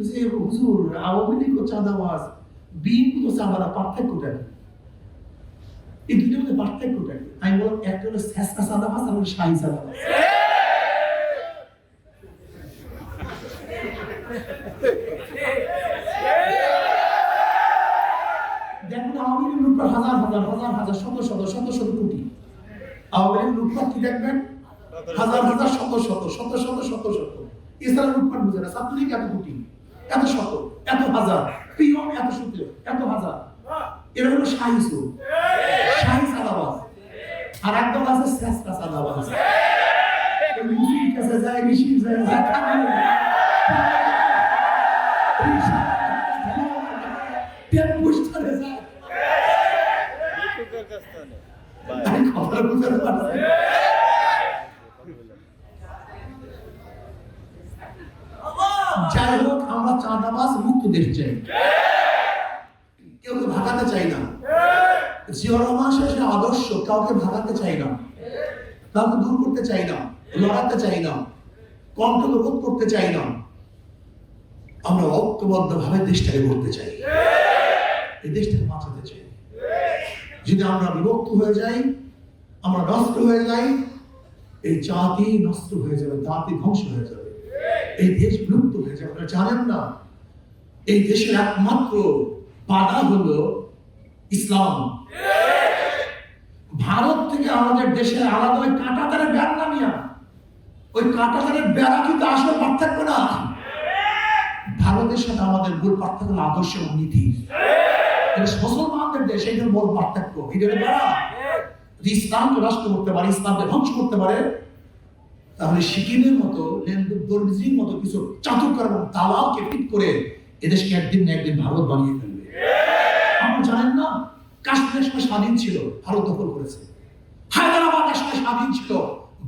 যে হুজুর আওয়ামী লীগ ও চাঁদাবাজ, বিএনপি তো চাঁদারা, পার্থক্যটা কি? এই দুটোর মধ্যে পার্থক্যটা কি? আমি বললাম একটা হলো শেষকা চাঁদাবাজ আর হলো শাহী চাঁদাবাজ। দেখুন আওয়ামী লীগ লুটপাট হাজার হাজার হাজার হাজার শত শত শত শত কোটি। আওয়ামী লীগ লুটপাট কি দেখবেন? হাজার হাজার শত শত শত শত শত শত। ইসলাম লুটপাট বুঝে না। ছাত্রলীগ এত কোটি, এত শত, এত হাজার, পিয়ন এত শত, এত হাজার। এরা হলো শাহী চোর, শাহী চাঁদাবাজ। আর একদম আছে শেষকা চাঁদাবাজ। মুসির কাছে যায়, ঋষির যায়, টেম্পু স্টারে যায়। কথা বুঝতে পারছে? যাই হোক, আমরা চাঁদাবাজ মুক্ত দেশ চাই, কেউ ভাগাতে চাই না। জিয়াউর রহমান শেষে আদর্শ, কাউকে ভাগাতে চাই না, কাউকে দূর করতে চাই না, লড়াতে চাই না, কণ্ঠকে রোধ করতে চাই না। আমরা ঐক্যবদ্ধ ভাবে দেশটাকে গড়তে চাই, এই দেশটাকে বাঁচাতে চাই। যদি আমরা বিভক্ত হয়ে যাই, আমরা নষ্ট হয়ে যাই, এই জাতি নষ্ট হয়ে যাবে, জাতি ধ্বংস হয়ে যাবে, এই দেশ বিলুপ্ত হয়ে যাবে। আপনারা জানেন না, এই দেশের একমাত্র বাধা হলো ইসলাম। ভারত থেকে আমাদের দেশের আলাদা ওই কাঁটাতারের বেড়া নামিয়া, ওই কাঁটাতারের বেড়া কিন্তু আসলে পার্থক্য না। ভারতের সাথে আমাদের মূল পার্থক্য হলো আদর্শ এবং নীতি। মুসলমানদের দেশ, এইটা মূল পার্থক্য। এদের বেড়া যদি ইসলামকে রাষ্ট্র করতে পারে, ইসলামকে ধ্বংস করতে পারে, তাহলে সিকিমের মতো, দর্জির মতো কিছু চাতুর্কার এবং দালালকে ফিট করে এদেশকে একদিন না একদিন ভারত বানিয়ে ফেলবে। আপনারা জানেন না, কাশ্মীরের সময় স্বাধীন ছিল, ভারত দখল করেছে। হায়দ্রাবাদের সময় স্বাধীন ছিল,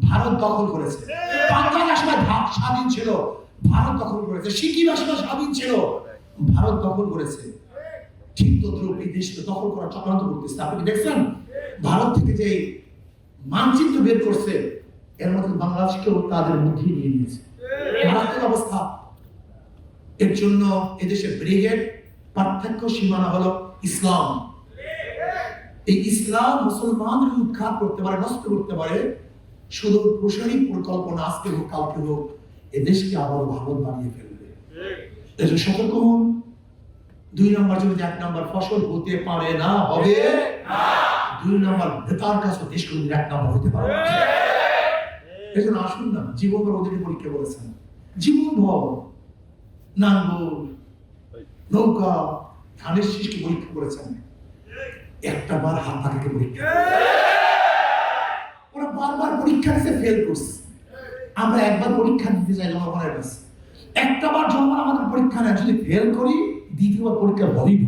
ভারত দখল করেছে। বাংলাদেশের সময় স্বাধীন ছিল, ভারত দখল করেছে। সিকিমের সময় স্বাধীন ছিল, ভারত দখল করেছে। ঠিক তদ্রুপ এই দেশকে দখল করার চক্রান্ত করতেছে। আপনি দেখছেন ভারত থেকে যে মানচিত্র বের করছে, এর মধ্যে বাংলাদেশকেও তাদের মধ্যে নিয়ে নিয়েছে। মারাত্মক অবস্থা। এর জন্য এদেশের ব্রিগেড পার্থক্য সীমানা হলো ইসলাম। এই ইসলাম মুসলমানদের উৎখাত করতে পারে, নষ্ট করতে পারে। শুধু প্রসারী পরিকল্পনা আজকে হোক কালকে হোক এদেশকে আবার ভারত বানিয়ে ফেলবে। এজন্য সতর্ক হন। 2 নম্বর জমিতে 1 নম্বর ফসল হতে পারে না, হবে না। 2 নম্বর বেতার কাছে দেশ কোন 1 নম্বর হতে পারে না। এজন্য আসুন না, জীবনভর ওদেরকে পরীক্ষা করেছেন। জীবনভর নাঙ্গল, নৌকা, ধানের শীষকে পরীক্ষা করেছেন। একটা বার হাত পাখাকে পরীক্ষা, ওরা বারবার পরীক্ষা দিতে ফেল করছে। আমরা একবার পরীক্ষা দিতে চাই জনগণের কাছে, একটা বার জনগণ আমাদের পরীক্ষা নেয়, যদি ফেল করি দ্বিতীয়বার পরীক্ষা হবেই।